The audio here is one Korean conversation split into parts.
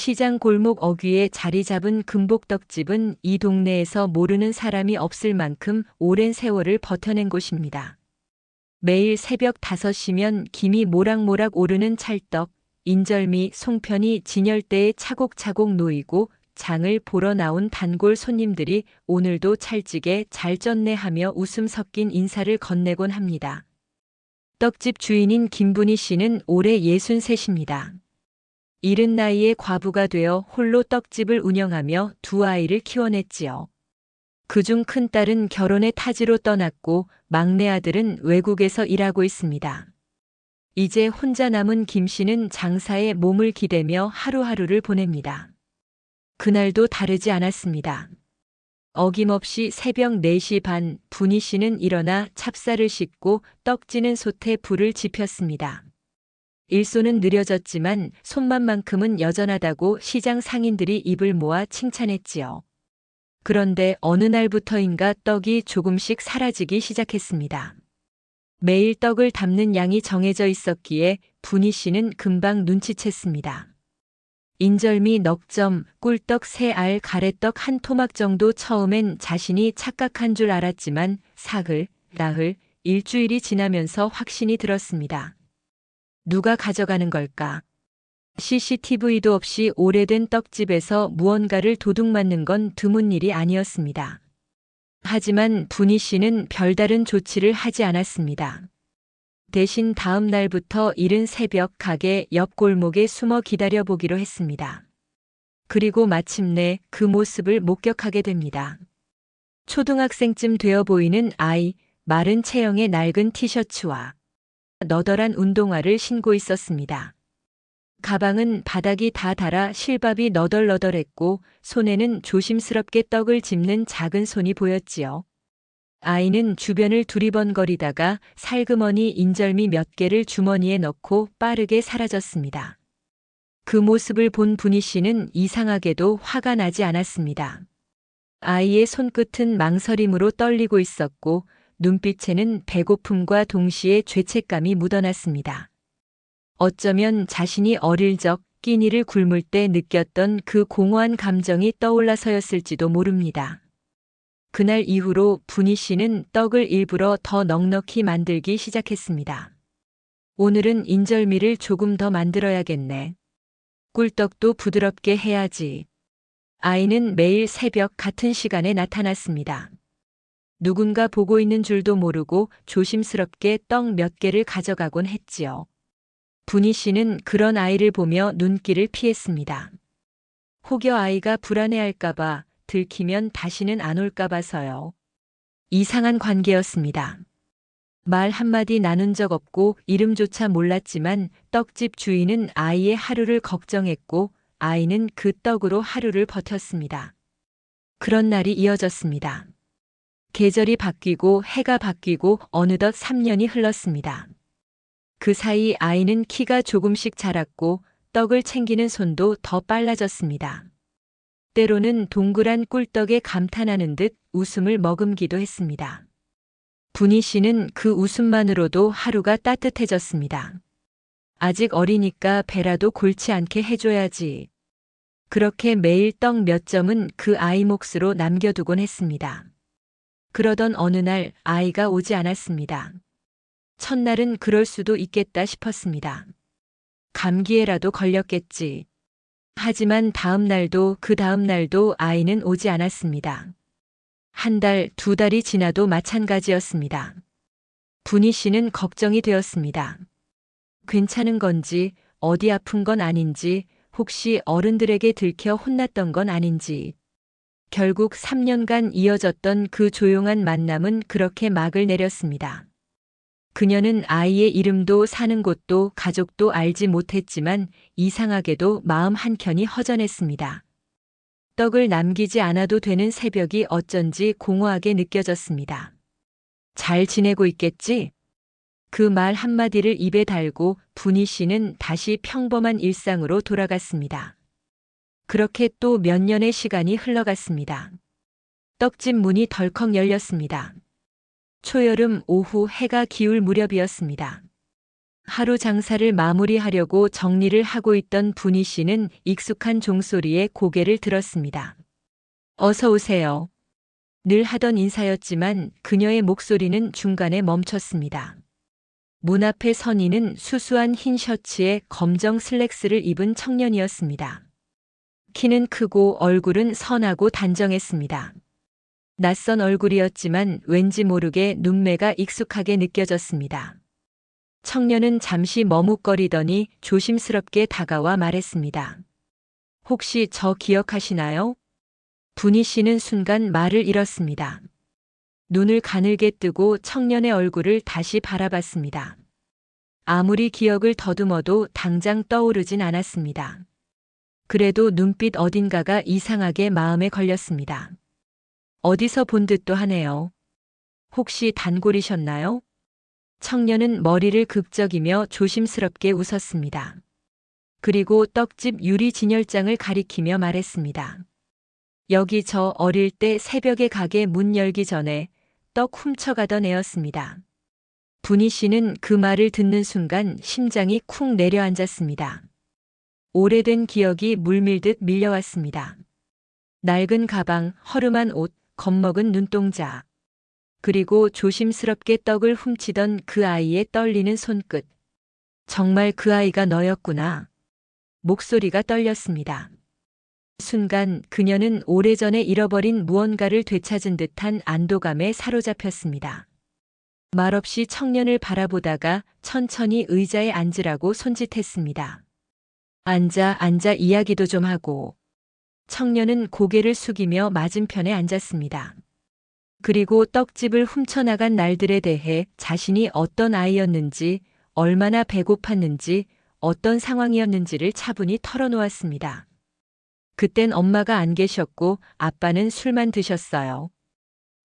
시장 골목 어귀에 자리 잡은 금복떡집은 이 동네에서 모르는 사람이 없을 만큼 오랜 세월을 버텨낸 곳입니다. 매일 새벽 5시면 김이 모락모락 오르는 찰떡, 인절미, 송편이 진열대에 차곡차곡 놓이고 장을 보러 나온 단골 손님들이 오늘도 찰지게 잘 쪘네 하며 웃음 섞인 인사를 건네곤 합니다. 떡집 주인인 김분희 씨는 올해 63입니다. 이른 나이에 과부가 되어 홀로 떡집을 운영하며 두 아이를 키워냈지요. 그중 큰딸은 결혼의 타지로 떠났고 막내 아들은 외국에서 일하고 있습니다. 이제 혼자 남은 김 씨는 장사에 몸을 기대며 하루하루를 보냅니다. 그날도 다르지 않았습니다. 어김없이 새벽 4시 반 분희 씨는 일어나 찹쌀을 씻고 떡지는 솥에 불을 지폈습니다. 일손은 느려졌지만 손맛만큼은 여전하다고 시장 상인들이 입을 모아 칭찬했지요. 그런데 어느 날부터인가 떡이 조금씩 사라지기 시작했습니다. 매일 떡을 담는 양이 정해져 있었기에 분희 씨는 금방 눈치챘습니다. 인절미 넉 점, 꿀떡 3알, 가래떡 1토막 정도 처음엔 자신이 착각한 줄 알았지만 사흘, 나흘, 일주일이 지나면서 확신이 들었습니다. 누가 가져가는 걸까? CCTV도 없이 오래된 떡집에서 무언가를 도둑맞는 건 드문 일이 아니었습니다. 하지만 분희 씨는 별다른 조치를 하지 않았습니다. 대신 다음 날부터 이른 새벽 가게 옆 골목에 숨어 기다려보기로 했습니다. 그리고 마침내 그 모습을 목격하게 됩니다. 초등학생쯤 되어 보이는 아이, 마른 체형의 낡은 티셔츠와 너덜한 운동화를 신고 있었습니다. 가방은 바닥이 다 닳아 실밥이 너덜너덜했고 손에는 조심스럽게 떡을 집는 작은 손이 보였지요. 아이는 주변을 두리번거리다가 살그머니 인절미 몇 개를 주머니에 넣고 빠르게 사라졌습니다. 그 모습을 본 분희 씨는 이상하게도 화가 나지 않았습니다. 아이의 손끝은 망설임으로 떨리고 있었고 눈빛에는 배고픔과 동시에 죄책감이 묻어났습니다. 어쩌면 자신이 어릴 적 끼니를 굶을 때 느꼈던 그 공허한 감정이 떠올라서였을지도 모릅니다. 그날 이후로 분희 씨는 떡을 일부러 더 넉넉히 만들기 시작했습니다. 오늘은 인절미를 조금 더 만들어야겠네. 꿀떡도 부드럽게 해야지. 아이는 매일 새벽 같은 시간에 나타났습니다. 누군가 보고 있는 줄도 모르고 조심스럽게 떡 몇 개를 가져가곤 했지요. 분희 씨는 그런 아이를 보며 눈길을 피했습니다. 혹여 아이가 불안해할까봐 들키면 다시는 안 올까봐서요. 이상한 관계였습니다. 말 한마디 나눈 적 없고 이름조차 몰랐지만 떡집 주인은 아이의 하루를 걱정했고 아이는 그 떡으로 하루를 버텼습니다. 그런 날이 이어졌습니다. 계절이 바뀌고 해가 바뀌고 어느덧 3년이 흘렀습니다. 그 사이 아이는 키가 조금씩 자랐고 떡을 챙기는 손도 더 빨라졌습니다. 때로는 동그란 꿀떡에 감탄하는 듯 웃음을 머금기도 했습니다. 분희 씨는 그 웃음만으로도 하루가 따뜻해졌습니다. 아직 어리니까 배라도 골치 않게 해줘야지. 그렇게 매일 떡 몇 점은 그 아이 몫으로 남겨두곤 했습니다. 그러던 어느 날 아이가 오지 않았습니다. 첫날은 그럴 수도 있겠다 싶었습니다. 감기에라도 걸렸겠지. 하지만 다음 날도 그 다음 날도 아이는 오지 않았습니다. 한 달, 2달이 지나도 마찬가지였습니다. 분희 씨는 걱정이 되었습니다. 괜찮은 건지, 어디 아픈 건 아닌지, 혹시 어른들에게 들켜 혼났던 건 아닌지. 결국 3년간 이어졌던 그 조용한 만남은 그렇게 막을 내렸습니다. 그녀는 아이의 이름도 사는 곳도 가족도 알지 못했지만 이상하게도 마음 한켠이 허전했습니다. 떡을 남기지 않아도 되는 새벽이 어쩐지 공허하게 느껴졌습니다. 잘 지내고 있겠지? 그 말 한마디를 입에 달고 분희 씨는 다시 평범한 일상으로 돌아갔습니다. 그렇게 또 몇 년의 시간이 흘러갔습니다. 떡집 문이 덜컥 열렸습니다. 초여름 오후 해가 기울 무렵이었습니다. 하루 장사를 마무리하려고 정리를 하고 있던 분희 씨는 익숙한 종소리에 고개를 들었습니다. 어서 오세요. 늘 하던 인사였지만 그녀의 목소리는 중간에 멈췄습니다. 문 앞에 선 이는 수수한 흰 셔츠에 검정 슬랙스를 입은 청년이었습니다. 키는 크고 얼굴은 선하고 단정했습니다. 낯선 얼굴이었지만 왠지 모르게 눈매가 익숙하게 느껴졌습니다. 청년은 잠시 머뭇거리더니 조심스럽게 다가와 말했습니다. 혹시 저 기억하시나요? 분희 씨는 순간 말을 잃었습니다. 눈을 가늘게 뜨고 청년의 얼굴을 다시 바라봤습니다. 아무리 기억을 더듬어도 당장 떠오르진 않았습니다. 그래도 눈빛 어딘가가 이상하게 마음에 걸렸습니다. 어디서 본 듯도 하네요. 혹시 단골이셨나요? 청년은 머리를 극적이며 조심스럽게 웃었습니다. 그리고 떡집 유리 진열장을 가리키며 말했습니다. 여기 저 어릴 때 새벽에 가게 문 열기 전에 떡 훔쳐가던 애였습니다. 분희 씨는 그 말을 듣는 순간 심장이 쿵 내려앉았습니다. 오래된 기억이 물밀듯 밀려왔습니다. 낡은 가방, 허름한 옷, 겁먹은 눈동자. 그리고 조심스럽게 떡을 훔치던 그 아이의 떨리는 손끝. 정말 그 아이가 너였구나. 목소리가 떨렸습니다. 순간 그녀는 오래전에 잃어버린 무언가를 되찾은 듯한 안도감에 사로잡혔습니다. 말없이 청년을 바라보다가 천천히 의자에 앉으라고 손짓했습니다. 앉아 이야기도 좀 하고. 청년은 고개를 숙이며 맞은편에 앉았습니다. 그리고 떡집을 훔쳐나간 날들에 대해 자신이 어떤 아이였는지, 얼마나 배고팠는지, 어떤 상황이었는지를 차분히 털어놓았습니다. 그땐 엄마가 안 계셨고 아빠는 술만 드셨어요.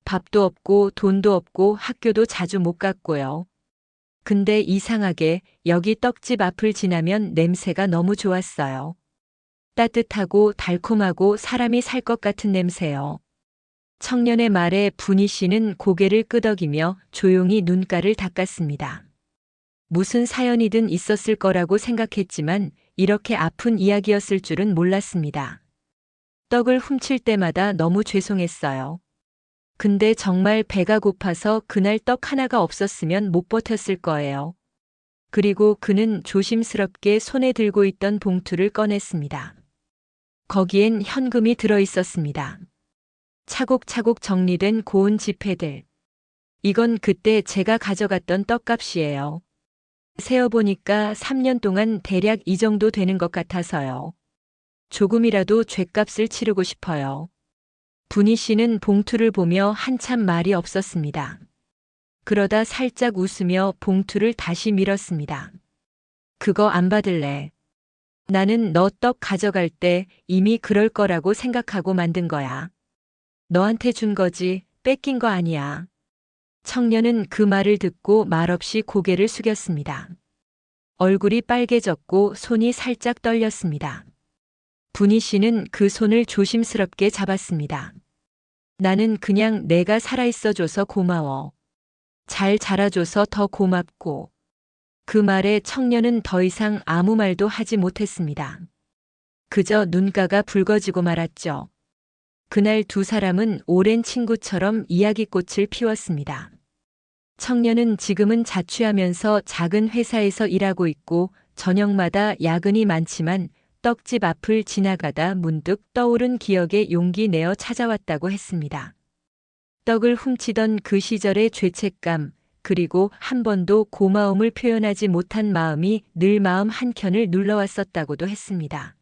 밥도 없고 돈도 없고 학교도 자주 못 갔고요. 근데 이상하게 여기 떡집 앞을 지나면 냄새가 너무 좋았어요. 따뜻하고 달콤하고 사람이 살 것 같은 냄새요. 청년의 말에 분희 씨는 고개를 끄덕이며 조용히 눈가를 닦았습니다. 무슨 사연이든 있었을 거라고 생각했지만 이렇게 아픈 이야기였을 줄은 몰랐습니다. 떡을 훔칠 때마다 너무 죄송했어요. 근데 정말 배가 고파서 그날 떡 하나가 없었으면 못 버텼을 거예요. 그리고 그는 조심스럽게 손에 들고 있던 봉투를 꺼냈습니다. 거기엔 현금이 들어 있었습니다. 차곡차곡 정리된 고운 지폐들. 이건 그때 제가 가져갔던 떡값이에요. 세어보니까 3년 동안 대략 이 정도 되는 것 같아서요. 조금이라도 죗값을 치르고 싶어요. 분희 씨는 봉투를 보며 한참 말이 없었습니다. 그러다 살짝 웃으며 봉투를 다시 밀었습니다. 그거 안 받을래. 나는 너 떡 가져갈 때 이미 그럴 거라고 생각하고 만든 거야. 너한테 준 거지 뺏긴 거 아니야. 청년은 그 말을 듣고 말없이 고개를 숙였습니다. 얼굴이 빨개졌고 손이 살짝 떨렸습니다. 분희 씨는 그 손을 조심스럽게 잡았습니다. 나는 그냥 내가 살아있어줘서 고마워. 잘 자라줘서 더 고맙고. 그 말에 청년은 더 이상 아무 말도 하지 못했습니다. 그저 눈가가 붉어지고 말았죠. 그날 두 사람은 오랜 친구처럼 이야기꽃을 피웠습니다. 청년은 지금은 자취하면서 작은 회사에서 일하고 있고 저녁마다 야근이 많지만 떡집 앞을 지나가다 문득 떠오른 기억에 용기 내어 찾아왔다고 했습니다. 떡을 훔치던 그 시절의 죄책감, 그리고 한 번도 고마움을 표현하지 못한 마음이 늘 마음 한켠을 눌러왔었다고도 했습니다.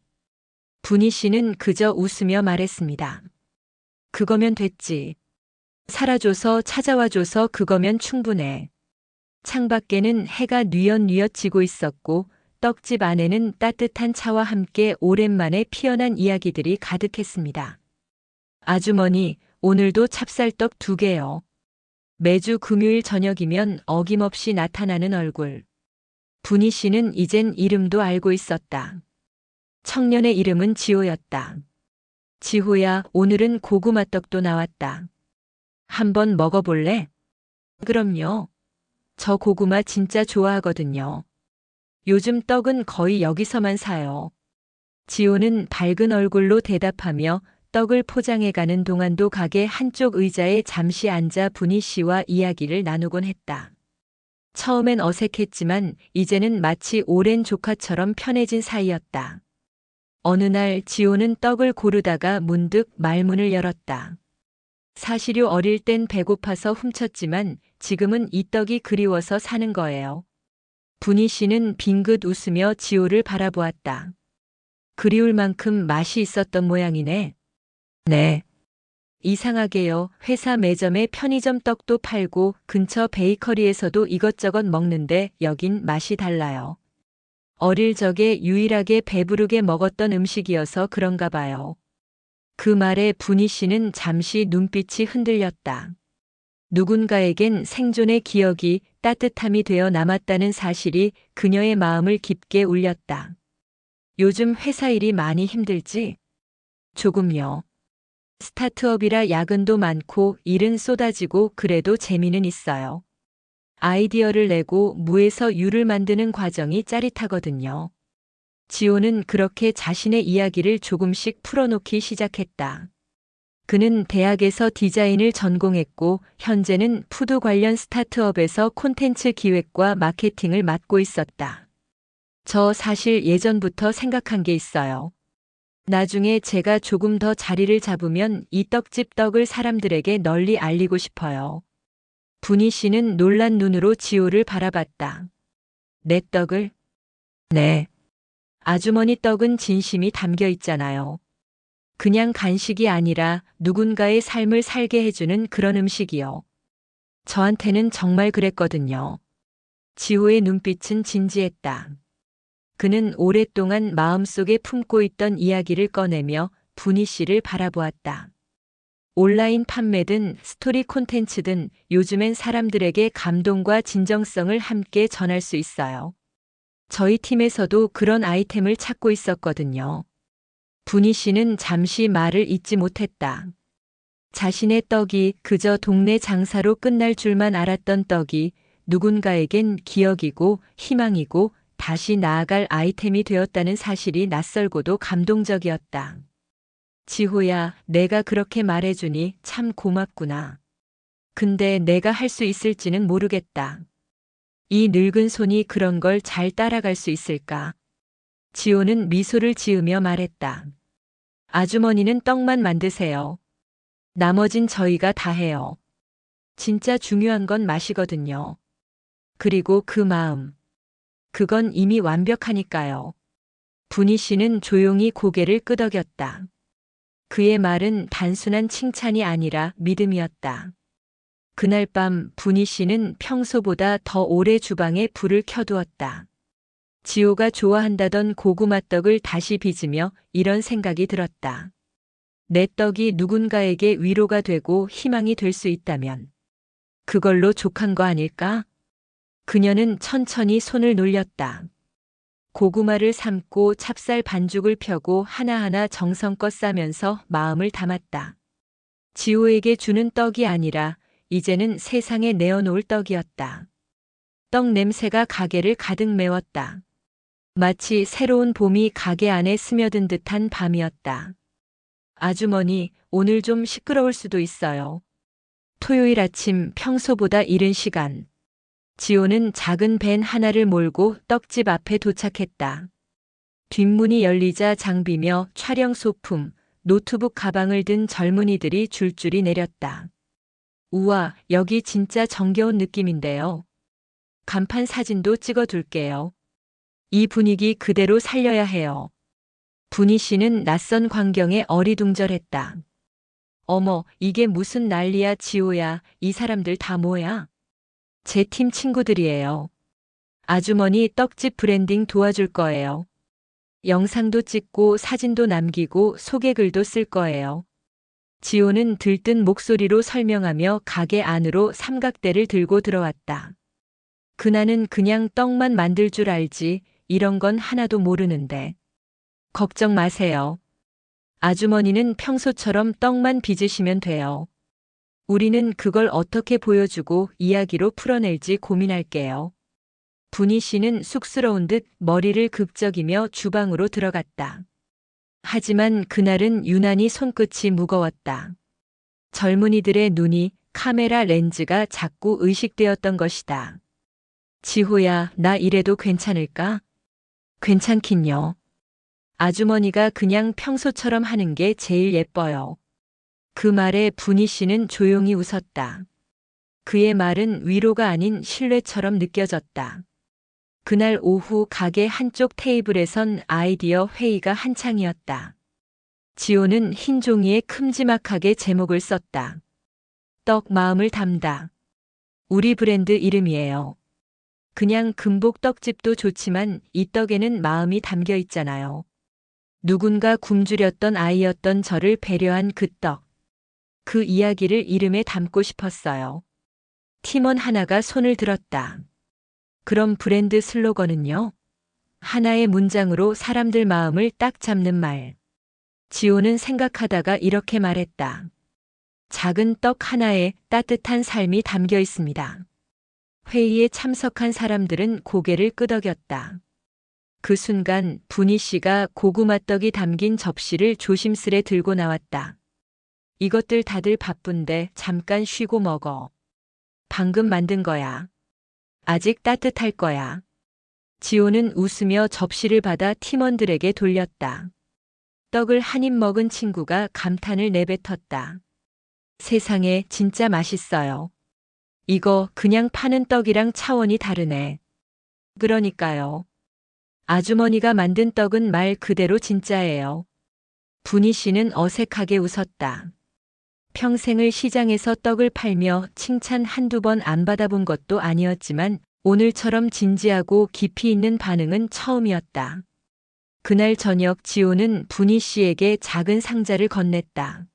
분희 씨는 그저 웃으며 말했습니다. 그거면 됐지. 살아줘서 찾아와줘서 그거면 충분해. 창밖에는 해가 뉘엿뉘엿 지고 있었고 떡집 안에는 따뜻한 차와 함께 오랜만에 피어난 이야기들이 가득했습니다. 아주머니, 오늘도 찹쌀떡 2개요. 매주 금요일 저녁이면 어김없이 나타나는 얼굴. 분희 씨는 이젠 이름도 알고 있었다. 청년의 이름은 지호였다. 지호야, 오늘은 고구마 떡도 나왔다. 한번 먹어볼래? 그럼요. 저 고구마 진짜 좋아하거든요. 요즘 떡은 거의 여기서만 사요. 지호는 밝은 얼굴로 대답하며 떡을 포장해 가는 동안도 가게 한쪽 의자에 잠시 앉아 분희 씨와 이야기를 나누곤 했다. 처음엔 어색했지만 이제는 마치 오랜 조카처럼 편해진 사이였다. 어느 날 지호는 떡을 고르다가 문득 말문을 열었다. 사실요, 어릴 땐 배고파서 훔쳤지만 지금은 이 떡이 그리워서 사는 거예요. 분희 씨는 빙긋 웃으며 지호를 바라보았다. 그리울 만큼 맛이 있었던 모양이네. 네. 이상하게요. 회사 매점에 편의점 떡도 팔고 근처 베이커리에서도 이것저것 먹는데 여긴 맛이 달라요. 어릴 적에 유일하게 배부르게 먹었던 음식이어서 그런가 봐요. 그 말에 분희 씨는 잠시 눈빛이 흔들렸다. 누군가에겐 생존의 기억이 따뜻함이 되어 남았다는 사실이 그녀의 마음을 깊게 울렸다. 요즘 회사 일이 많이 힘들지? 조금요. 스타트업이라 야근도 많고 일은 쏟아지고 그래도 재미는 있어요. 아이디어를 내고 무에서 유를 만드는 과정이 짜릿하거든요. 지호는 그렇게 자신의 이야기를 조금씩 풀어놓기 시작했다. 그는 대학에서 디자인을 전공했고 현재는 푸드 관련 스타트업에서 콘텐츠 기획과 마케팅을 맡고 있었다. 저 사실 예전부터 생각한 게 있어요. 나중에 제가 조금 더 자리를 잡으면 이 떡집 떡을 사람들에게 널리 알리고 싶어요. 분희 씨는 놀란 눈으로 지호를 바라봤다. 내 떡을? 네. 아주머니 떡은 진심이 담겨 있잖아요. 그냥 간식이 아니라 누군가의 삶을 살게 해주는 그런 음식이요. 저한테는 정말 그랬거든요. 지호의 눈빛은 진지했다. 그는 오랫동안 마음속에 품고 있던 이야기를 꺼내며 분희 씨를 바라보았다. 온라인 판매든 스토리 콘텐츠든 요즘엔 사람들에게 감동과 진정성을 함께 전할 수 있어요. 저희 팀에서도 그런 아이템을 찾고 있었거든요. 분희 씨는 잠시 말을 잇지 못했다. 자신의 떡이 그저 동네 장사로 끝날 줄만 알았던 떡이 누군가에겐 기억이고 희망이고 다시 나아갈 아이템이 되었다는 사실이 낯설고도 감동적이었다. 지호야, 내가 그렇게 말해주니 참 고맙구나. 근데 내가 할 수 있을지는 모르겠다. 이 늙은 손이 그런 걸 잘 따라갈 수 있을까? 지호는 미소를 지으며 말했다. 아주머니는 떡만 만드세요. 나머진 저희가 다 해요. 진짜 중요한 건 맛이거든요. 그리고 그 마음. 그건 이미 완벽하니까요. 분희 씨는 조용히 고개를 끄덕였다. 그의 말은 단순한 칭찬이 아니라 믿음이었다. 그날 밤 분희 씨는 평소보다 더 오래 주방에 불을 켜두었다. 지호가 좋아한다던 고구마떡을 다시 빚으며 이런 생각이 들었다. 내 떡이 누군가에게 위로가 되고 희망이 될 수 있다면 그걸로 족한 거 아닐까? 그녀는 천천히 손을 놀렸다. 고구마를 삶고 찹쌀 반죽을 펴고 하나하나 정성껏 싸면서 마음을 담았다. 지호에게 주는 떡이 아니라 이제는 세상에 내어놓을 떡이었다. 떡 냄새가 가게를 가득 메웠다. 마치 새로운 봄이 가게 안에 스며든 듯한 밤이었다. 아주머니, 오늘 좀 시끄러울 수도 있어요. 토요일 아침 평소보다 이른 시간. 지호는 작은 밴 하나를 몰고 떡집 앞에 도착했다. 뒷문이 열리자 장비며 촬영 소품, 노트북 가방을 든 젊은이들이 줄줄이 내렸다. 우와, 여기 진짜 정겨운 느낌인데요. 간판 사진도 찍어둘게요. 이 분위기 그대로 살려야 해요. 분희 씨는 낯선 광경에 어리둥절했다. 어머, 이게 무슨 난리야, 지호야. 이 사람들 다 뭐야? 제 팀 친구들이에요. 아주머니 떡집 브랜딩 도와줄 거예요. 영상도 찍고 사진도 남기고 소개글도 쓸 거예요. 지호는 들뜬 목소리로 설명하며 가게 안으로 삼각대를 들고 들어왔다. 그나는 그냥 떡만 만들 줄 알지 이런 건 하나도 모르는데. 걱정 마세요. 아주머니는 평소처럼 떡만 빚으시면 돼요. 우리는 그걸 어떻게 보여주고 이야기로 풀어낼지 고민할게요. 분희 씨는 쑥스러운 듯 머리를 극적이며 주방으로 들어갔다. 하지만 그날은 유난히 손끝이 무거웠다. 젊은이들의 눈이 카메라 렌즈가 자꾸 의식되었던 것이다. 지호야, 나 이래도 괜찮을까? 괜찮긴요. 아주머니가 그냥 평소처럼 하는 게 제일 예뻐요. 그 말에 분희 씨는 조용히 웃었다. 그의 말은 위로가 아닌 신뢰처럼 느껴졌다. 그날 오후 가게 한쪽 테이블에선 아이디어 회의가 한창이었다. 지호는 흰 종이에 큼지막하게 제목을 썼다. 떡 마음을 담다. 우리 브랜드 이름이에요. 그냥 금복 떡집도 좋지만 이 떡에는 마음이 담겨 있잖아요. 누군가 굶주렸던 아이였던 저를 배려한 그 떡. 그 이야기를 이름에 담고 싶었어요. 팀원 하나가 손을 들었다. 그럼 브랜드 슬로건은요? 하나의 문장으로 사람들 마음을 딱 잡는 말. 지호는 생각하다가 이렇게 말했다. 작은 떡 하나에 따뜻한 삶이 담겨 있습니다. 회의에 참석한 사람들은 고개를 끄덕였다. 그 순간 분희 씨가 고구마 떡이 담긴 접시를 조심스레 들고 나왔다. 이것들 다들 바쁜데 잠깐 쉬고 먹어. 방금 만든 거야. 아직 따뜻할 거야. 지호는 웃으며 접시를 받아 팀원들에게 돌렸다. 떡을 한 입 먹은 친구가 감탄을 내뱉었다. 세상에 진짜 맛있어요. 이거 그냥 파는 떡이랑 차원이 다르네. 그러니까요. 아주머니가 만든 떡은 말 그대로 진짜예요. 분희 씨는 어색하게 웃었다. 평생을 시장에서 떡을 팔며 칭찬 한두 번 안 받아본 것도 아니었지만 오늘처럼 진지하고 깊이 있는 반응은 처음이었다. 그날 저녁 지호는 분희 씨에게 작은 상자를 건넸다.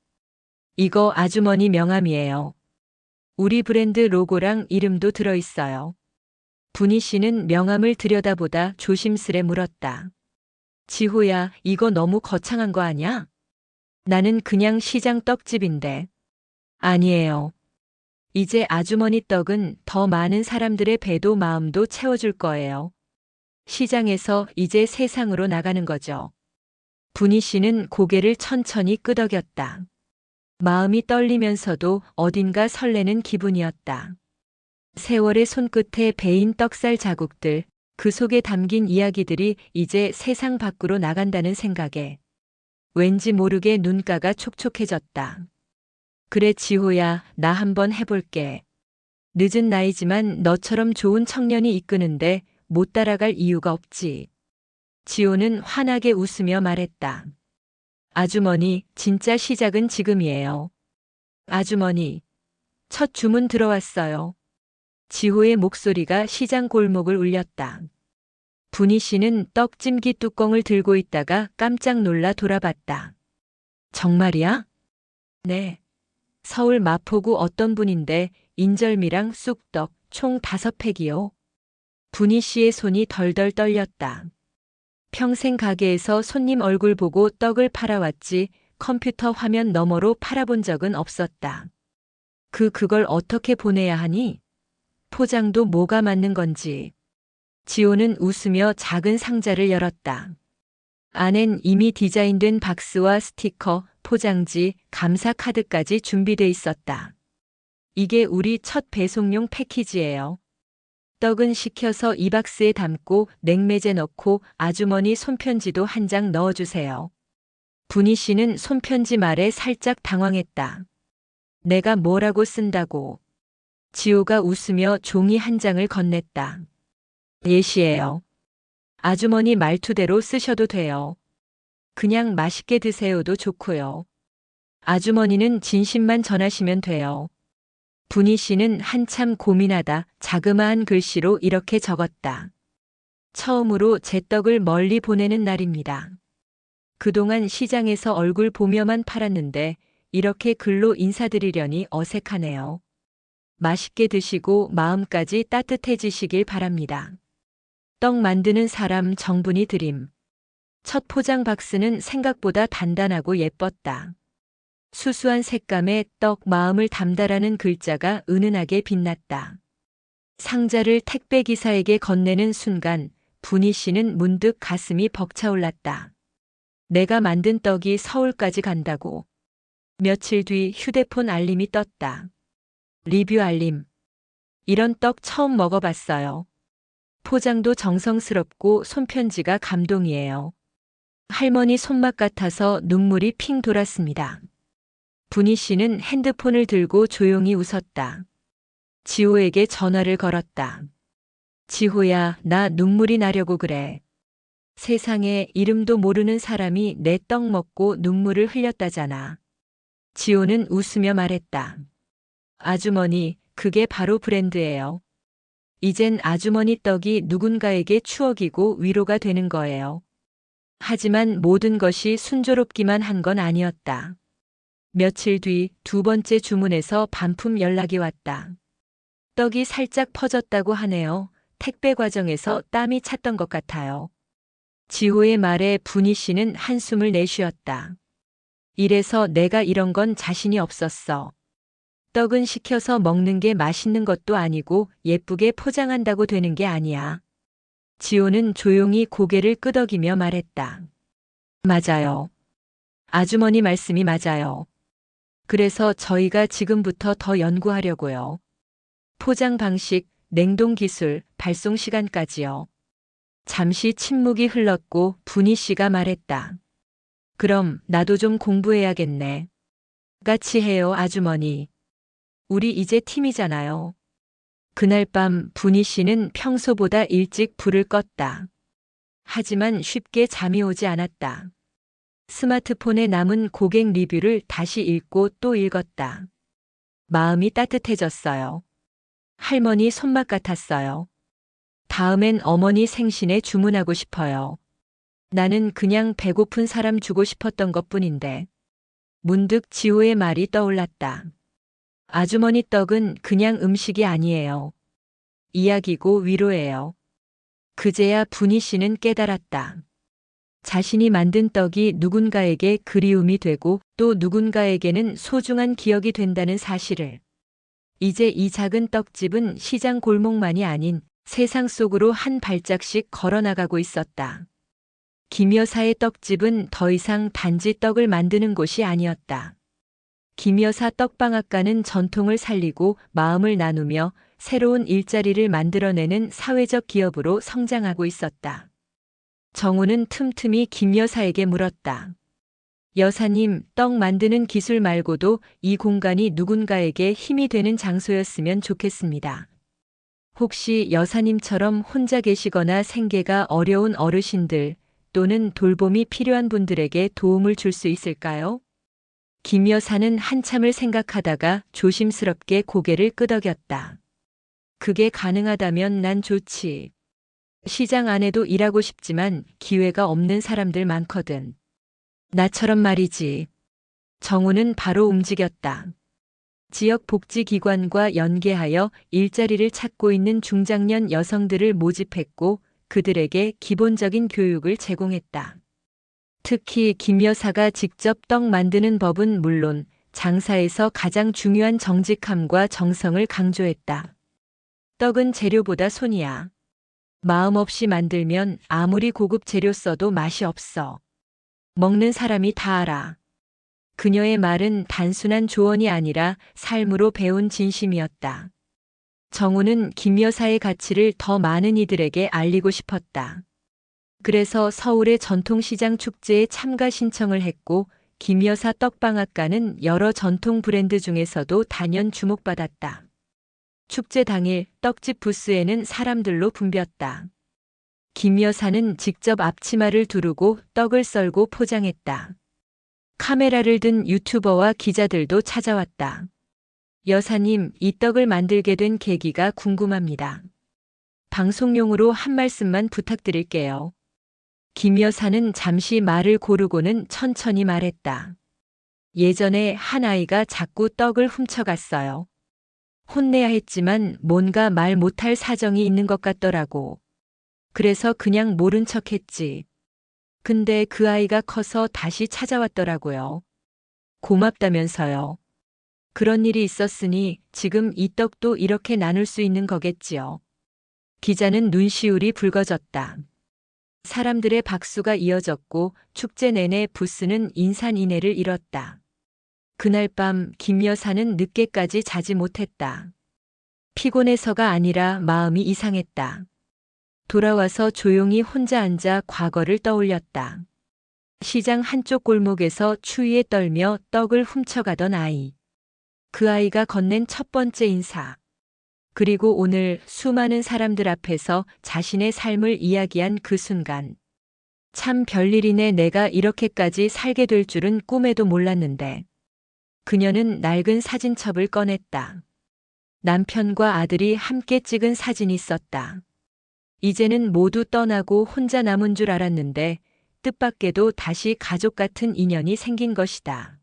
이거 아주머니 명함이에요. 우리 브랜드 로고랑 이름도 들어있어요. 분희 씨는 명함을 들여다보다 조심스레 물었다. 지호야, 이거 너무 거창한 거 아냐? 나는 그냥 시장 떡집인데. 아니에요. 이제 아주머니 떡은 더 많은 사람들의 배도 마음도 채워줄 거예요. 시장에서 이제 세상으로 나가는 거죠. 분희 씨는 고개를 천천히 끄덕였다. 마음이 떨리면서도 어딘가 설레는 기분이었다. 세월의 손끝에 베인 떡살 자국들, 그 속에 담긴 이야기들이 이제 세상 밖으로 나간다는 생각에 왠지 모르게 눈가가 촉촉해졌다. 그래 지호야, 나 한번 해볼게. 늦은 나이지만 너처럼 좋은 청년이 이끄는데 못 따라갈 이유가 없지. 지호는 환하게 웃으며 말했다. 아주머니, 진짜 시작은 지금이에요. 아주머니, 첫 주문 들어왔어요. 지호의 목소리가 시장 골목을 울렸다. 분희 씨는 떡찜기 뚜껑을 들고 있다가 깜짝 놀라 돌아봤다. 정말이야? 네. 서울 마포구 어떤 분인데 인절미랑 쑥떡 총 5팩이요. 분희 씨의 손이 덜덜 떨렸다. 평생 가게에서 손님 얼굴 보고 떡을 팔아왔지 컴퓨터 화면 너머로 팔아본 적은 없었다. 그걸 어떻게 보내야 하니? 포장도 뭐가 맞는 건지. 지호는 웃으며 작은 상자를 열었다. 안엔 이미 디자인된 박스와 스티커, 포장지, 감사 카드까지 준비돼 있었다. 이게 우리 첫 배송용 패키지예요. 떡은 식혀서 이 박스에 담고 냉매제 넣고 아주머니 손편지도 한 장 넣어주세요. 분희 씨는 손편지 말에 살짝 당황했다. 내가 뭐라고 쓴다고. 지호가 웃으며 종이 한 장을 건넸다. 예시예요. 아주머니 말투대로 쓰셔도 돼요. 그냥 맛있게 드세요도 좋고요. 아주머니는 진심만 전하시면 돼요. 분희 씨는 한참 고민하다 자그마한 글씨로 이렇게 적었다. 처음으로 제 떡을 멀리 보내는 날입니다. 그동안 시장에서 얼굴 보며만 팔았는데 이렇게 글로 인사드리려니 어색하네요. 맛있게 드시고 마음까지 따뜻해지시길 바랍니다. 떡 만드는 사람 정분이 드림. 첫 포장 박스는 생각보다 단단하고 예뻤다. 수수한 색감의 떡 마음을 담다라는 글자가 은은하게 빛났다. 상자를 택배기사에게 건네는 순간 분희 씨는 문득 가슴이 벅차올랐다. 내가 만든 떡이 서울까지 간다고. 며칠 뒤 휴대폰 알림이 떴다. 리뷰 알림. 이런 떡 처음 먹어봤어요. 포장도 정성스럽고 손편지가 감동이에요. 할머니 손맛 같아서 눈물이 핑 돌았습니다. 분희 씨는 핸드폰을 들고 조용히 웃었다. 지호에게 전화를 걸었다. 지호야, 나 눈물이 나려고 그래. 세상에 이름도 모르는 사람이 내 떡 먹고 눈물을 흘렸다잖아. 지호는 웃으며 말했다. 아주머니, 그게 바로 브랜드예요. 이젠 아주머니 떡이 누군가에게 추억이고 위로가 되는 거예요. 하지만 모든 것이 순조롭기만 한 건 아니었다. 며칠 뒤 두 번째 주문에서 반품 연락이 왔다. 떡이 살짝 퍼졌다고 하네요. 택배 과정에서 땀이 찼던 것 같아요. 지호의 말에 분희 씨는 한숨을 내쉬었다. 이래서 내가 이런 건 자신이 없었어. 떡은 시켜서 먹는 게 맛있는 것도 아니고 예쁘게 포장한다고 되는 게 아니야. 지호는 조용히 고개를 끄덕이며 말했다. 맞아요. 아주머니 말씀이 맞아요. 그래서 저희가 지금부터 더 연구하려고요. 포장 방식, 냉동 기술, 발송 시간까지요. 잠시 침묵이 흘렀고 분희 씨가 말했다. 그럼 나도 좀 공부해야겠네. 같이 해요, 아주머니. 우리 이제 팀이잖아요. 그날 밤 분희 씨는 평소보다 일찍 불을 껐다. 하지만 쉽게 잠이 오지 않았다. 스마트폰에 남은 고객 리뷰를 다시 읽고 또 읽었다. 마음이 따뜻해졌어요. 할머니 손맛 같았어요. 다음엔 어머니 생신에 주문하고 싶어요. 나는 그냥 배고픈 사람 주고 싶었던 것뿐인데. 문득 지호의 말이 떠올랐다. 아주머니 떡은 그냥 음식이 아니에요. 이야기고 위로예요. 그제야 분희 씨는 깨달았다. 자신이 만든 떡이 누군가에게 그리움이 되고 또 누군가에게는 소중한 기억이 된다는 사실을. 이제 이 작은 떡집은 시장 골목만이 아닌 세상 속으로 한 발짝씩 걸어나가고 있었다. 김 여사의 떡집은 더 이상 단지 떡을 만드는 곳이 아니었다. 김 여사 떡방앗간은 전통을 살리고 마음을 나누며 새로운 일자리를 만들어내는 사회적 기업으로 성장하고 있었다. 정우는 틈틈이 김 여사에게 물었다. 여사님, 떡 만드는 기술 말고도 이 공간이 누군가에게 힘이 되는 장소였으면 좋겠습니다. 혹시 여사님처럼 혼자 계시거나 생계가 어려운 어르신들 또는 돌봄이 필요한 분들에게 도움을 줄 수 있을까요? 김 여사는 한참을 생각하다가 조심스럽게 고개를 끄덕였다. 그게 가능하다면 난 좋지. 시장 안에도 일하고 싶지만 기회가 없는 사람들 많거든. 나처럼 말이지. 정우는 바로 움직였다. 지역 복지기관과 연계하여 일자리를 찾고 있는 중장년 여성들을 모집했고 그들에게 기본적인 교육을 제공했다. 특히 김 여사가 직접 떡 만드는 법은 물론 장사에서 가장 중요한 정직함과 정성을 강조했다. 떡은 재료보다 손이야. 마음 없이 만들면 아무리 고급 재료 써도 맛이 없어. 먹는 사람이 다 알아. 그녀의 말은 단순한 조언이 아니라 삶으로 배운 진심이었다. 정우는 김 여사의 가치를 더 많은 이들에게 알리고 싶었다. 그래서 서울의 전통시장 축제에 참가 신청을 했고 김 여사 떡방앗간은 여러 전통 브랜드 중에서도 단연 주목받았다. 축제 당일 떡집 부스에는 사람들로 붐볐다. 김 여사는 직접 앞치마를 두르고 떡을 썰고 포장했다. 카메라를 든 유튜버와 기자들도 찾아왔다. 여사님, 이 떡을 만들게 된 계기가 궁금합니다. 방송용으로 한 말씀만 부탁드릴게요. 김 여사는 잠시 말을 고르고는 천천히 말했다. 예전에 한 아이가 자꾸 떡을 훔쳐갔어요. 혼내야 했지만 뭔가 말 못할 사정이 있는 것 같더라고. 그래서 그냥 모른 척 했지. 근데 그 아이가 커서 다시 찾아왔더라고요. 고맙다면서요. 그런 일이 있었으니 지금 이 떡도 이렇게 나눌 수 있는 거겠지요. 기자는 눈시울이 붉어졌다. 사람들의 박수가 이어졌고 축제 내내 부스는 인산인해를 이뤘다. 그날 밤 김 여사는 늦게까지 자지 못했다. 피곤해서가 아니라 마음이 이상했다. 돌아와서 조용히 혼자 앉아 과거를 떠올렸다. 시장 한쪽 골목에서 추위에 떨며 떡을 훔쳐가던 아이. 그 아이가 건넨 첫 번째 인사. 그리고 오늘 수많은 사람들 앞에서 자신의 삶을 이야기한 그 순간. 참 별일이네. 내가 이렇게까지 살게 될 줄은 꿈에도 몰랐는데. 그녀는 낡은 사진첩을 꺼냈다. 남편과 아들이 함께 찍은 사진이 있었다. 이제는 모두 떠나고 혼자 남은 줄 알았는데 뜻밖에도 다시 가족 같은 인연이 생긴 것이다.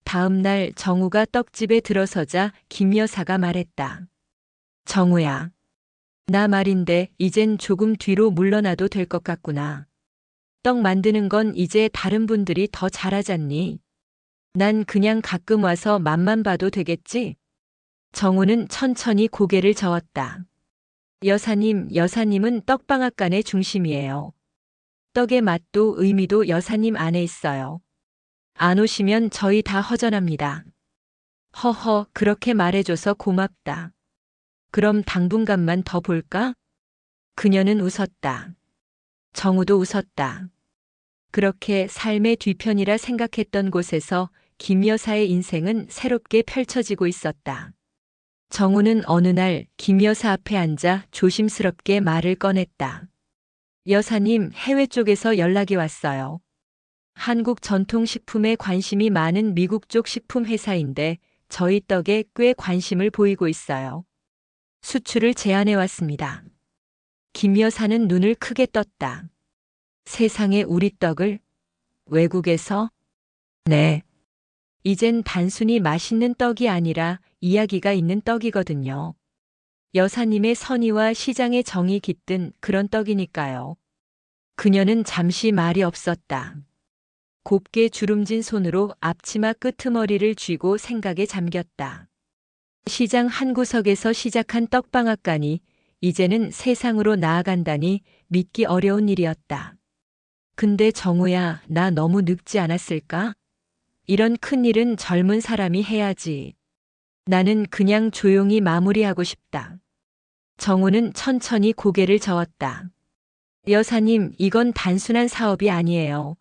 다음 날 정우가 떡집에 들어서자 김 여사가 말했다. 정우야. 나 말인데 이젠 조금 뒤로 물러나도 될 것 같구나. 떡 만드는 건 이제 다른 분들이 더 잘하잖니. 난 그냥 가끔 와서 맛만 봐도 되겠지? 정우는 천천히 고개를 저었다. 여사님은 떡방앗간의 중심이에요. 떡의 맛도 의미도 여사님 안에 있어요. 안 오시면 저희 다 허전합니다. 허허, 그렇게 말해줘서 고맙다. 그럼 당분간만 더 볼까? 그녀는 웃었다. 정우도 웃었다. 그렇게 삶의 뒤편이라 생각했던 곳에서 김 여사의 인생은 새롭게 펼쳐지고 있었다. 정우는 어느 날 김 여사 앞에 앉아 조심스럽게 말을 꺼냈다. 여사님, 해외 쪽에서 연락이 왔어요. 한국 전통식품에 관심이 많은 미국 쪽 식품 회사인데 저희 떡에 꽤 관심을 보이고 있어요. 수출을 제안해 왔습니다. 김 여사는 눈을 크게 떴다. 세상에, 우리 떡을? 외국에서? 네. 이젠 단순히 맛있는 떡이 아니라 이야기가 있는 떡이거든요. 여사님의 선의와 시장의 정이 깃든 그런 떡이니까요. 그녀는 잠시 말이 없었다. 곱게 주름진 손으로 앞치마 끄트머리를 쥐고 생각에 잠겼다. 시장 한 구석에서 시작한 떡방앗간이 이제는 세상으로 나아간다니 믿기 어려운 일이었다. 근데 정우야, 나 너무 늙지 않았을까? 이런 큰일은 젊은 사람이 해야지. 나는 그냥 조용히 마무리하고 싶다. 정우는 천천히 고개를 저었다. 여사님, 이건 단순한 사업이 아니에요.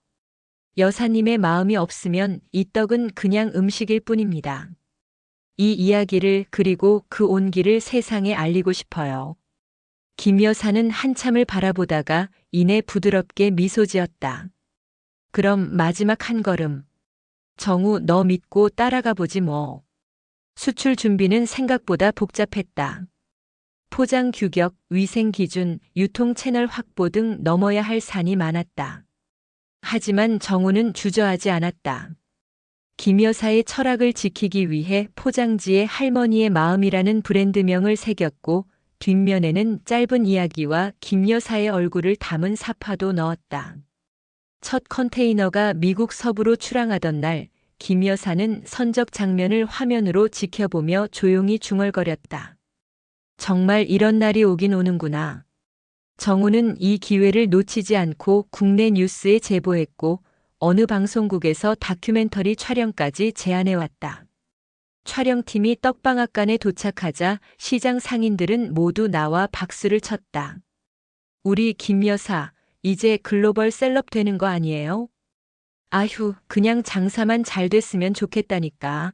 여사님의 마음이 없으면 이 떡은 그냥 음식일 뿐입니다. 이 이야기를 그리고 그 온기를 세상에 알리고 싶어요. 김 여사는 한참을 바라보다가 이내 부드럽게 미소 지었다. 그럼 마지막 한 걸음. 정우, 너 믿고 따라가 보지 뭐. 수출 준비는 생각보다 복잡했다. 포장 규격, 위생 기준, 유통 채널 확보 등 넘어야 할 산이 많았다. 하지만 정우는 주저하지 않았다. 김 여사의 철학을 지키기 위해 포장지에 할머니의 마음이라는 브랜드명을 새겼고 뒷면에는 짧은 이야기와 김 여사의 얼굴을 담은 사파도 넣었다. 첫 컨테이너가 미국 서부로 출항하던 날 김 여사는 선적 장면을 화면으로 지켜보며 조용히 중얼거렸다. 정말 이런 날이 오긴 오는구나. 정우는 이 기회를 놓치지 않고 국내 뉴스에 제보했고 어느 방송국에서 다큐멘터리 촬영까지 제안해왔다. 촬영팀이 떡방앗간에 도착하자 시장 상인들은 모두 나와 박수를 쳤다. 우리 김 여사, 이제 글로벌 셀럽 되는 거 아니에요? 아휴, 그냥 장사만 잘 됐으면 좋겠다니까.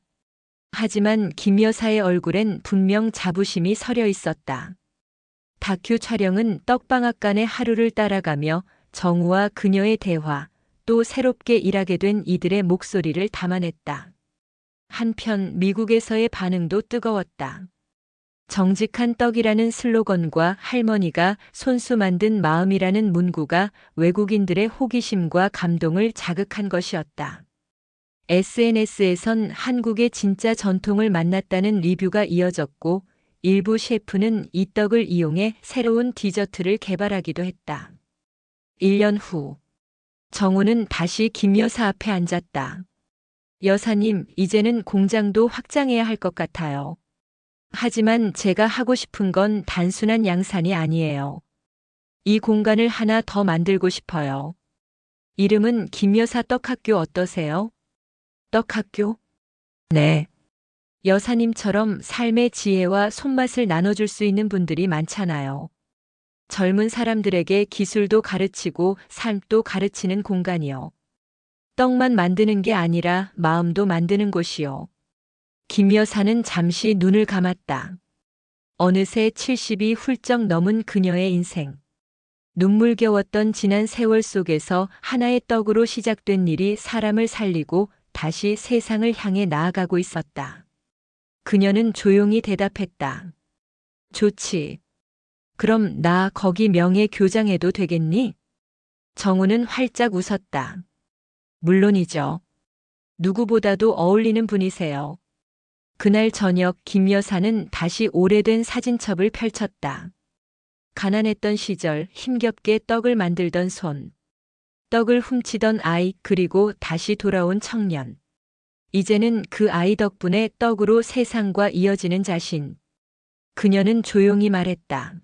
하지만 김 여사의 얼굴엔 분명 자부심이 서려 있었다. 다큐 촬영은 떡방앗간의 하루를 따라가며 정우와 그녀의 대화, 또 새롭게 일하게 된 이들의 목소리를 담아냈다. 한편 미국에서의 반응도 뜨거웠다. 정직한 떡이라는 슬로건과 할머니가 손수 만든 마음이라는 문구가 외국인들의 호기심과 감동을 자극한 것이었다. SNS에선 한국의 진짜 전통을 만났다는 리뷰가 이어졌고 일부 셰프는 이 떡을 이용해 새로운 디저트를 개발하기도 했다. 1년 후 정우는 다시 김 여사 앞에 앉았다. 여사님, 이제는 공장도 확장해야 할 것 같아요. 하지만 제가 하고 싶은 건 단순한 양산이 아니에요. 이 공간을 하나 더 만들고 싶어요. 이름은 김여사 떡학교 어떠세요? 떡학교? 네. 여사님처럼 삶의 지혜와 손맛을 나눠줄 수 있는 분들이 많잖아요. 젊은 사람들에게 기술도 가르치고 삶도 가르치는 공간이요. 떡만 만드는 게 아니라 마음도 만드는 곳이요. 김 여사는 잠시 눈을 감았다. 어느새 70이 훌쩍 넘은 그녀의 인생. 눈물겨웠던 지난 세월 속에서 하나의 떡으로 시작된 일이 사람을 살리고 다시 세상을 향해 나아가고 있었다. 그녀는 조용히 대답했다. 좋지. 그럼 나 거기 명예 교장해도 되겠니? 정우는 활짝 웃었다. 물론이죠. 누구보다도 어울리는 분이세요. 그날 저녁 김 여사는 다시 오래된 사진첩을 펼쳤다. 가난했던 시절 힘겹게 떡을 만들던 손. 떡을 훔치던 아이 그리고 다시 돌아온 청년. 이제는 그 아이 덕분에 떡으로 세상과 이어지는 자신. 그녀는 조용히 말했다.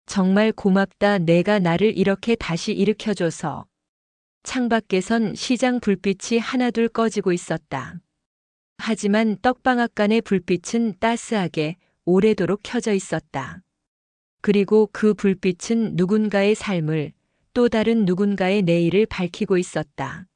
정말 고맙다 내가 나를 이렇게 다시 일으켜줘서. 창밖에선 시장 불빛이 하나둘 꺼지고 있었다. 하지만 떡방앗간의 불빛은 따스하게 오래도록 켜져 있었다. 그리고 그 불빛은 누군가의 삶을 또 다른 누군가의 내일을 밝히고 있었다.